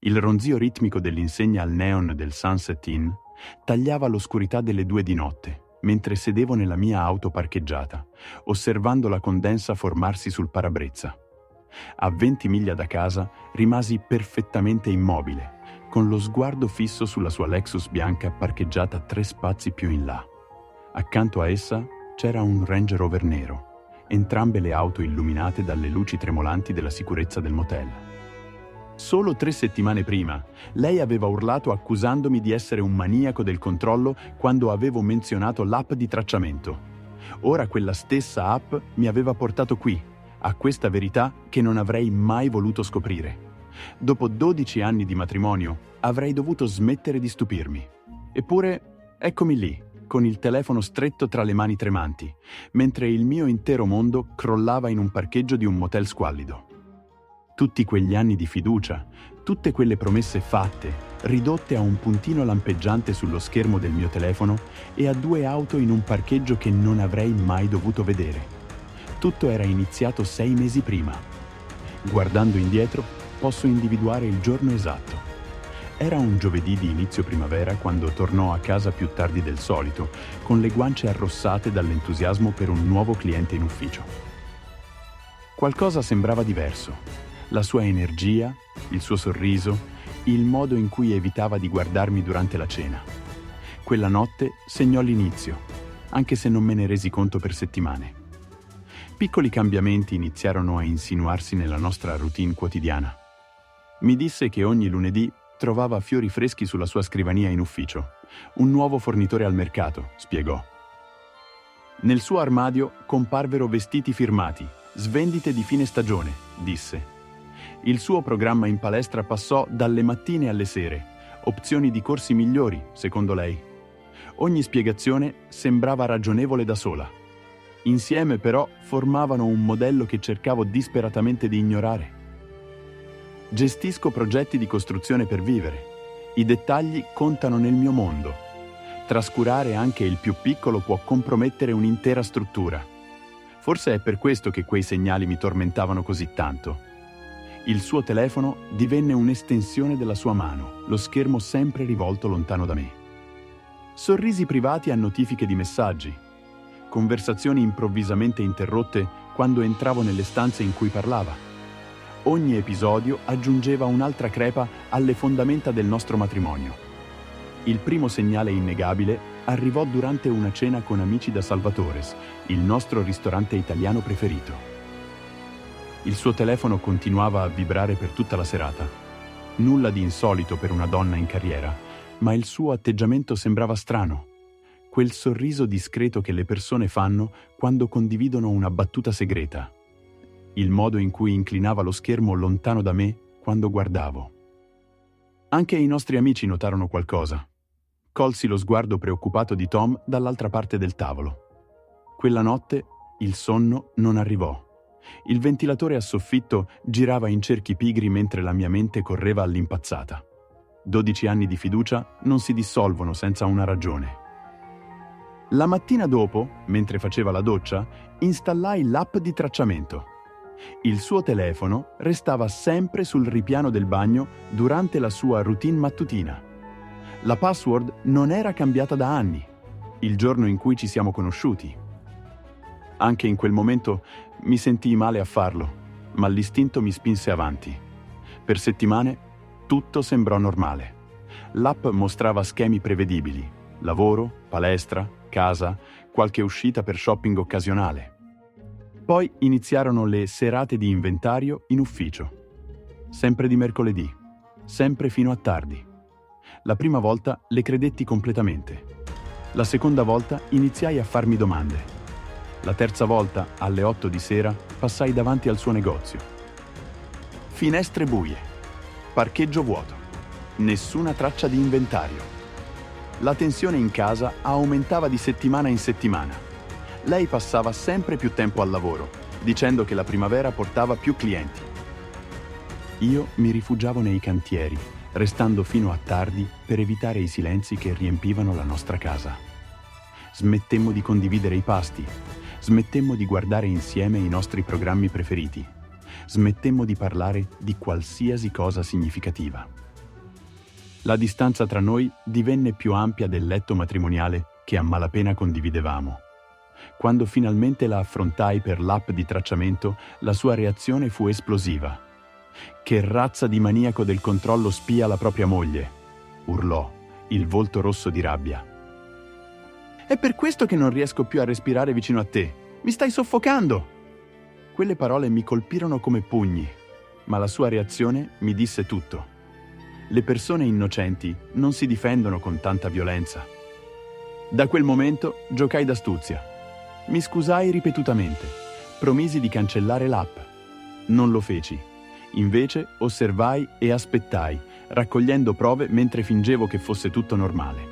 Il ronzio ritmico dell'insegna al neon del Sunset Inn tagliava l'oscurità delle 2 di notte, mentre sedevo nella mia auto parcheggiata, osservando la condensa formarsi sul parabrezza. A 20 miglia da casa rimasi perfettamente immobile, con lo sguardo fisso sulla sua Lexus bianca parcheggiata 3 spazi più in là. Accanto a essa c'era un Range Rover nero, entrambe le auto illuminate dalle luci tremolanti della sicurezza del motel. Solo 3 settimane prima, lei aveva urlato accusandomi di essere un maniaco del controllo quando avevo menzionato l'app di tracciamento. Ora quella stessa app mi aveva portato qui, a questa verità che non avrei mai voluto scoprire. Dopo 12 anni di matrimonio, avrei dovuto smettere di stupirmi. Eppure, eccomi lì, con il telefono stretto tra le mani tremanti, mentre il mio intero mondo crollava in un parcheggio di un motel squallido. Tutti quegli anni di fiducia, tutte quelle promesse fatte, ridotte a un puntino lampeggiante sullo schermo del mio telefono e a 2 auto in un parcheggio che non avrei mai dovuto vedere. Tutto era iniziato 6 mesi prima. Guardando indietro, posso individuare il giorno esatto. Era un giovedì di inizio primavera quando tornò a casa più tardi del solito, con le guance arrossate dall'entusiasmo per un nuovo cliente in ufficio. Qualcosa sembrava diverso. La sua energia, il suo sorriso, il modo in cui evitava di guardarmi durante la cena. Quella notte segnò l'inizio, anche se non me ne resi conto per settimane. Piccoli cambiamenti iniziarono a insinuarsi nella nostra routine quotidiana. Mi disse che ogni lunedì trovava fiori freschi sulla sua scrivania in ufficio. Un nuovo fornitore al mercato, spiegò. Nel suo armadio comparvero vestiti firmati, svendite di fine stagione, disse. Il suo programma in palestra passò dalle mattine alle sere, opzioni di corsi migliori, secondo lei. Ogni spiegazione sembrava ragionevole da sola. Insieme, però, formavano un modello che cercavo disperatamente di ignorare. Gestisco progetti di costruzione per vivere. I dettagli contano nel mio mondo. Trascurare anche il più piccolo può compromettere un'intera struttura. Forse è per questo che quei segnali mi tormentavano così tanto. Il suo telefono divenne un'estensione della sua mano, lo schermo sempre rivolto lontano da me. Sorrisi privati a notifiche di messaggi. Conversazioni improvvisamente interrotte quando entravo nelle stanze in cui parlava. Ogni episodio aggiungeva un'altra crepa alle fondamenta del nostro matrimonio. Il primo segnale innegabile arrivò durante una cena con amici da Salvatores, il nostro ristorante italiano preferito. Il suo telefono continuava a vibrare per tutta la serata. Nulla di insolito per una donna in carriera, ma il suo atteggiamento sembrava strano. Quel sorriso discreto che le persone fanno quando condividono una battuta segreta. Il modo in cui inclinava lo schermo lontano da me quando guardavo. Anche i nostri amici notarono qualcosa. Colsi lo sguardo preoccupato di Tom dall'altra parte del tavolo. Quella notte il sonno non arrivò. Il ventilatore a soffitto girava in cerchi pigri mentre la mia mente correva all'impazzata. 12 anni di fiducia non si dissolvono senza una ragione. La mattina dopo, mentre faceva la doccia, installai l'app di tracciamento. Il suo telefono restava sempre sul ripiano del bagno durante la sua routine mattutina. La password non era cambiata da anni, il giorno in cui ci siamo conosciuti. Anche in quel momento mi sentii male a farlo, ma l'istinto mi spinse avanti. Per settimane tutto sembrò normale. L'app mostrava schemi prevedibili: lavoro, palestra, casa, qualche uscita per shopping occasionale. Poi iniziarono le serate di inventario in ufficio. Sempre di mercoledì, sempre fino a tardi. La prima volta le credetti completamente. La seconda volta iniziai a farmi domande. La terza volta, alle 8 di sera, passai davanti al suo negozio. Finestre buie, parcheggio vuoto, nessuna traccia di inventario. La tensione in casa aumentava di settimana in settimana. Lei passava sempre più tempo al lavoro, dicendo che la primavera portava più clienti. Io mi rifugiavo nei cantieri, restando fino a tardi per evitare i silenzi che riempivano la nostra casa. Smettemmo di condividere i pasti. Smettemmo di guardare insieme i nostri programmi preferiti. Smettemmo di parlare di qualsiasi cosa significativa. La distanza tra noi divenne più ampia del letto matrimoniale che a malapena condividevamo. Quando finalmente la affrontai per l'app di tracciamento, la sua reazione fu esplosiva. «Che razza di maniaco del controllo spia la propria moglie!» urlò, il volto rosso di rabbia. «È per questo che non riesco più a respirare vicino a te! Mi stai soffocando!» Quelle parole mi colpirono come pugni, ma la sua reazione mi disse tutto. Le persone innocenti non si difendono con tanta violenza. Da quel momento giocai d'astuzia. Mi scusai ripetutamente. Promisi di cancellare l'app. Non lo feci. Invece osservai e aspettai, raccogliendo prove mentre fingevo che fosse tutto normale.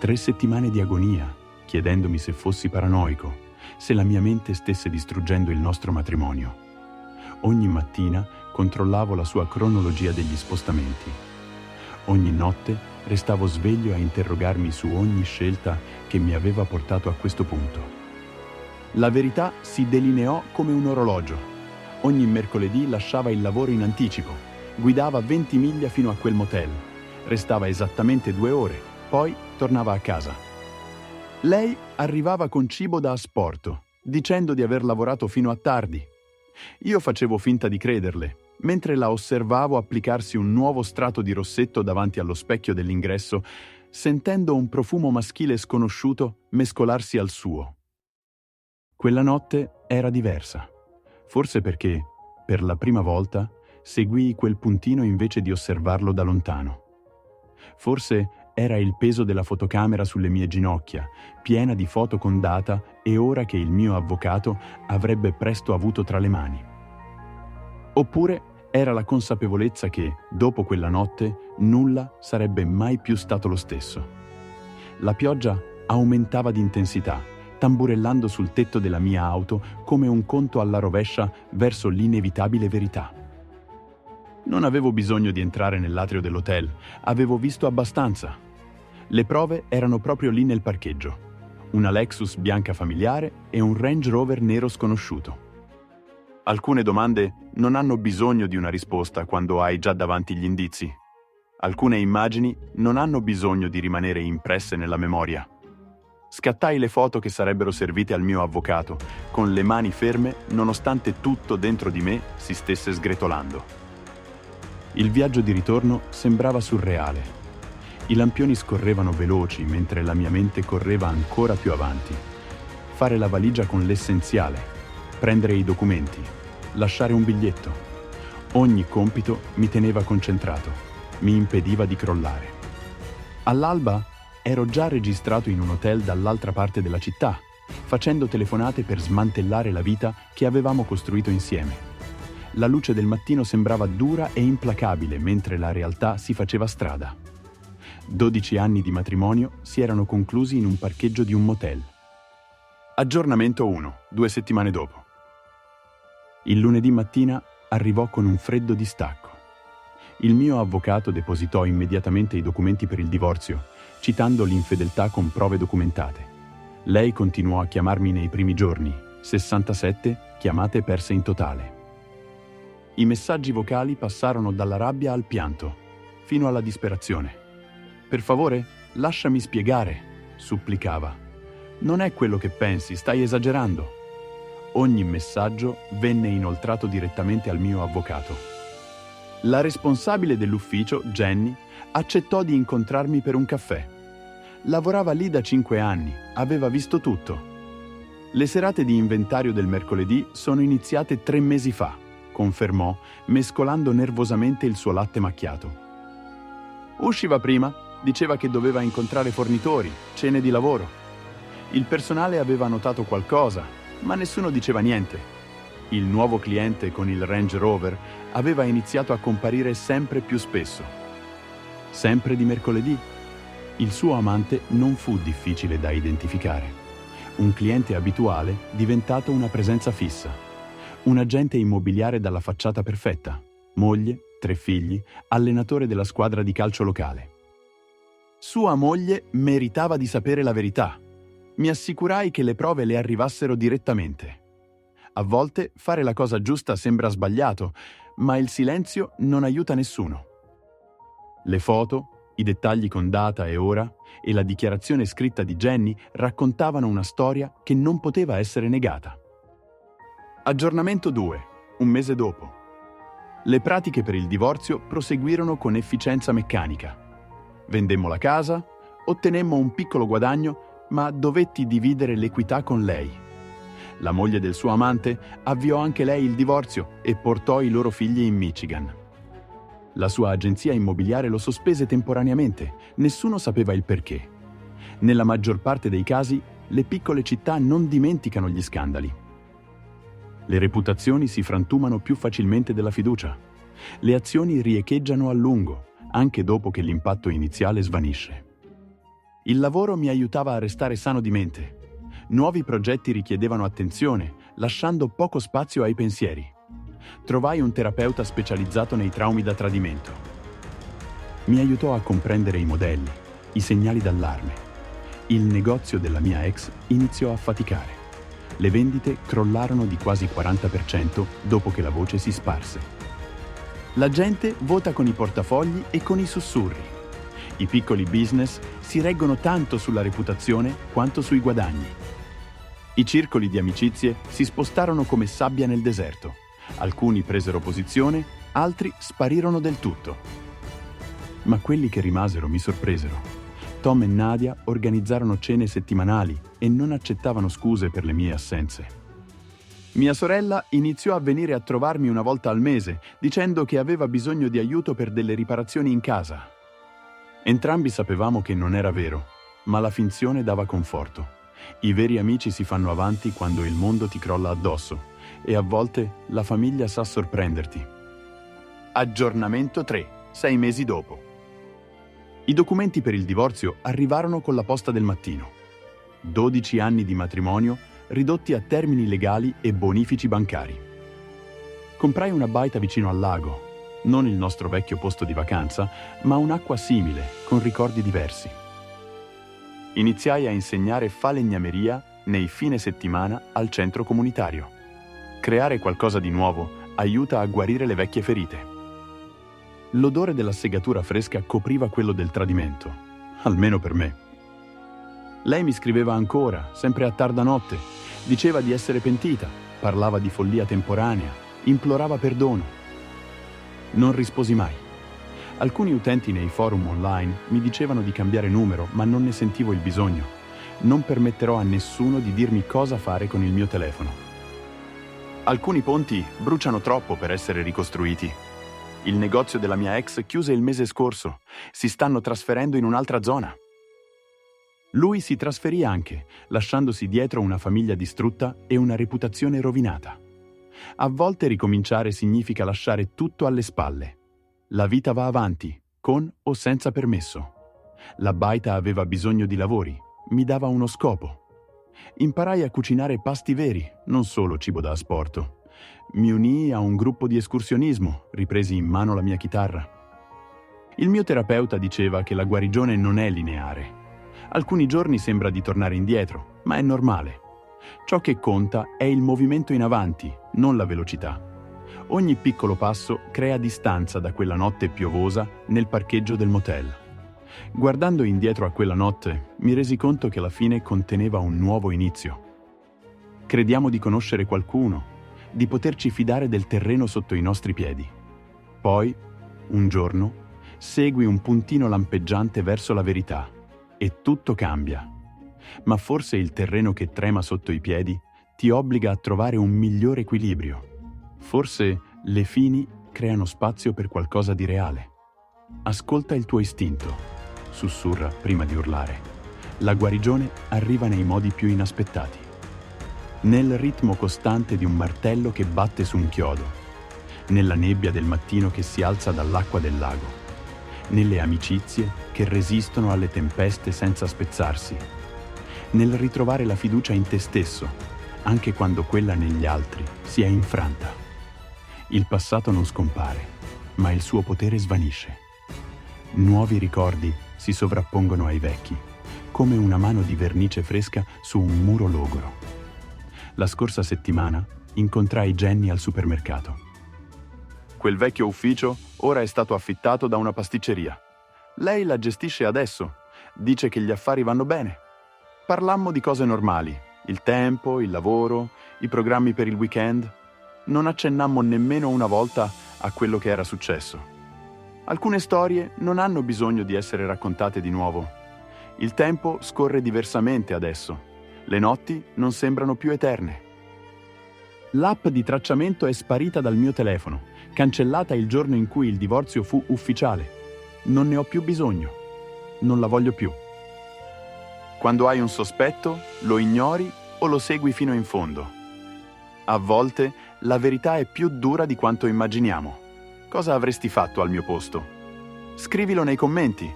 3 settimane di agonia, chiedendomi se fossi paranoico, se la mia mente stesse distruggendo il nostro matrimonio. Ogni mattina controllavo la sua cronologia degli spostamenti. Ogni notte restavo sveglio a interrogarmi su ogni scelta che mi aveva portato a questo punto. La verità si delineò come un orologio. Ogni mercoledì lasciava il lavoro in anticipo, guidava 20 miglia fino a quel motel, restava esattamente 2 ore, poi tornava a casa. Lei arrivava con cibo da asporto, dicendo di aver lavorato fino a tardi. Io facevo finta di crederle, mentre la osservavo applicarsi un nuovo strato di rossetto davanti allo specchio dell'ingresso, sentendo un profumo maschile sconosciuto mescolarsi al suo. Quella notte era diversa, forse perché, per la prima volta, seguii quel puntino invece di osservarlo da lontano. Forse era il peso della fotocamera sulle mie ginocchia, piena di foto con data e ora che il mio avvocato avrebbe presto avuto tra le mani. Oppure era la consapevolezza che, dopo quella notte, nulla sarebbe mai più stato lo stesso. La pioggia aumentava di intensità, tamburellando sul tetto della mia auto come un conto alla rovescia verso l'inevitabile verità. Non avevo bisogno di entrare nell'atrio dell'hotel, avevo visto abbastanza. Le prove erano proprio lì nel parcheggio. Una Lexus bianca familiare e un Range Rover nero sconosciuto. Alcune domande non hanno bisogno di una risposta quando hai già davanti gli indizi. Alcune immagini non hanno bisogno di rimanere impresse nella memoria. Scattai le foto che sarebbero servite al mio avvocato, con le mani ferme nonostante tutto dentro di me si stesse sgretolando. Il viaggio di ritorno sembrava surreale. I lampioni scorrevano veloci mentre la mia mente correva ancora più avanti. Fare la valigia con l'essenziale, prendere i documenti, lasciare un biglietto. Ogni compito mi teneva concentrato, mi impediva di crollare. All'alba ero già registrato in un hotel dall'altra parte della città, facendo telefonate per smantellare la vita che avevamo costruito insieme. La luce del mattino sembrava dura e implacabile mentre la realtà si faceva strada. 12 anni di matrimonio si erano conclusi in un parcheggio di un motel. Aggiornamento 1, 2 settimane dopo. Il lunedì mattina arrivò con un freddo distacco. Il mio avvocato depositò immediatamente i documenti per il divorzio, citando l'infedeltà con prove documentate. Lei continuò a chiamarmi nei primi giorni, 67 chiamate perse in totale. I messaggi vocali passarono dalla rabbia al pianto, fino alla disperazione. «Per favore, lasciami spiegare», supplicava. «Non è quello che pensi, stai esagerando». Ogni messaggio venne inoltrato direttamente al mio avvocato. La responsabile dell'ufficio, Jenny, accettò di incontrarmi per un caffè. Lavorava lì da 5 anni, aveva visto tutto. «Le serate di inventario del mercoledì sono iniziate 3 mesi fa», confermò, mescolando nervosamente il suo latte macchiato. «Usciva prima, diceva che doveva incontrare fornitori, cene di lavoro. Il personale aveva notato qualcosa, ma nessuno diceva niente. Il nuovo cliente con il Range Rover aveva iniziato a comparire sempre più spesso. Sempre di mercoledì. Il suo amante non fu difficile da identificare. Un cliente abituale diventato una presenza fissa. Un agente immobiliare dalla facciata perfetta. Moglie, 3 figli, allenatore della squadra di calcio locale. Sua moglie meritava di sapere la verità. Mi assicurai che le prove le arrivassero direttamente. A volte fare la cosa giusta sembra sbagliato, ma il silenzio non aiuta nessuno. Le foto, i dettagli con data e ora e la dichiarazione scritta di Jenny raccontavano una storia che non poteva essere negata. Aggiornamento 2, un mese dopo. Le pratiche per il divorzio proseguirono con efficienza meccanica. Vendemmo la casa, ottenemmo un piccolo guadagno, ma dovetti dividere l'equità con lei. La moglie del suo amante avviò anche lei il divorzio e portò i loro figli in Michigan. La sua agenzia immobiliare lo sospese temporaneamente, nessuno sapeva il perché. Nella maggior parte dei casi, le piccole città non dimenticano gli scandali. Le reputazioni si frantumano più facilmente della fiducia. Le azioni riecheggiano a lungo, anche dopo che l'impatto iniziale svanisce. Il lavoro mi aiutava a restare sano di mente. Nuovi progetti richiedevano attenzione, lasciando poco spazio ai pensieri. Trovai un terapeuta specializzato nei traumi da tradimento. Mi aiutò a comprendere i modelli, i segnali d'allarme. Il negozio della mia ex iniziò a faticare. Le vendite crollarono di quasi 40% dopo che la voce si sparse. La gente vota con i portafogli e con i sussurri. I piccoli business si reggono tanto sulla reputazione quanto sui guadagni. I circoli di amicizie si spostarono come sabbia nel deserto. Alcuni presero posizione, altri sparirono del tutto. Ma quelli che rimasero mi sorpresero. Tom e Nadia organizzarono cene settimanali e non accettavano scuse per le mie assenze. Mia sorella iniziò a venire a trovarmi una volta al mese, dicendo che aveva bisogno di aiuto per delle riparazioni in casa. Entrambi sapevamo che non era vero, ma la finzione dava conforto. I veri amici si fanno avanti quando il mondo ti crolla addosso e a volte la famiglia sa sorprenderti. Aggiornamento 3, 6 mesi dopo. I documenti per il divorzio arrivarono con la posta del mattino. 12 anni di matrimonio ridotti a termini legali e bonifici bancari. Comprai una baita vicino al lago, non il nostro vecchio posto di vacanza, ma un'acqua simile, con ricordi diversi. Iniziai a insegnare falegnameria nei fine settimana al centro comunitario. Creare qualcosa di nuovo aiuta a guarire le vecchie ferite. L'odore della segatura fresca copriva quello del tradimento, almeno per me. Lei mi scriveva ancora, sempre a tarda notte, diceva di essere pentita, parlava di follia temporanea, implorava perdono. Non risposi mai. Alcuni utenti nei forum online mi dicevano di cambiare numero, ma non ne sentivo il bisogno. Non permetterò a nessuno di dirmi cosa fare con il mio telefono. Alcuni ponti bruciano troppo per essere ricostruiti. Il negozio della mia ex chiuse il mese scorso. Si stanno trasferendo in un'altra zona. Lui si trasferì anche, lasciandosi dietro una famiglia distrutta e una reputazione rovinata. A volte ricominciare significa lasciare tutto alle spalle. La vita va avanti, con o senza permesso. La baita aveva bisogno di lavori, mi dava uno scopo. Imparai a cucinare pasti veri, non solo cibo da asporto. Mi unii a un gruppo di escursionismo, ripresi in mano la mia chitarra. Il mio terapeuta diceva che la guarigione non è lineare. Alcuni giorni sembra di tornare indietro, ma è normale. Ciò che conta è il movimento in avanti, non la velocità. Ogni piccolo passo crea distanza da quella notte piovosa nel parcheggio del motel. Guardando indietro a quella notte, mi resi conto che la fine conteneva un nuovo inizio. Crediamo di conoscere qualcuno, di poterci fidare del terreno sotto i nostri piedi. Poi, un giorno, segui un puntino lampeggiante verso la verità e tutto cambia. Ma forse il terreno che trema sotto i piedi ti obbliga a trovare un migliore equilibrio. Forse le fini creano spazio per qualcosa di reale. Ascolta il tuo istinto, sussurra prima di urlare. La guarigione arriva nei modi più inaspettati. Nel ritmo costante di un martello che batte su un chiodo, nella nebbia del mattino che si alza dall'acqua del lago, nelle amicizie che resistono alle tempeste senza spezzarsi, nel ritrovare la fiducia in te stesso, anche quando quella negli altri si è infranta. Il passato non scompare, ma il suo potere svanisce. Nuovi ricordi si sovrappongono ai vecchi, come una mano di vernice fresca su un muro logoro. La scorsa settimana incontrai Jenny al supermercato. Quel vecchio ufficio ora è stato affittato da una pasticceria. Lei la gestisce adesso, dice che gli affari vanno bene. Parlammo di cose normali, il tempo, il lavoro, i programmi per il weekend. Non accennammo nemmeno una volta a quello che era successo. Alcune storie non hanno bisogno di essere raccontate di nuovo. Il tempo scorre diversamente adesso. Le notti non sembrano più eterne. L'app di tracciamento è sparita dal mio telefono, cancellata il giorno in cui il divorzio fu ufficiale. Non ne ho più bisogno. Non la voglio più. Quando hai un sospetto, lo ignori o lo segui fino in fondo. A volte la verità è più dura di quanto immaginiamo. Cosa avresti fatto al mio posto? Scrivilo nei commenti.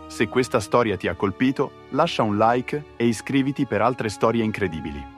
Se questa storia ti ha colpito, lascia un like e iscriviti per altre storie incredibili.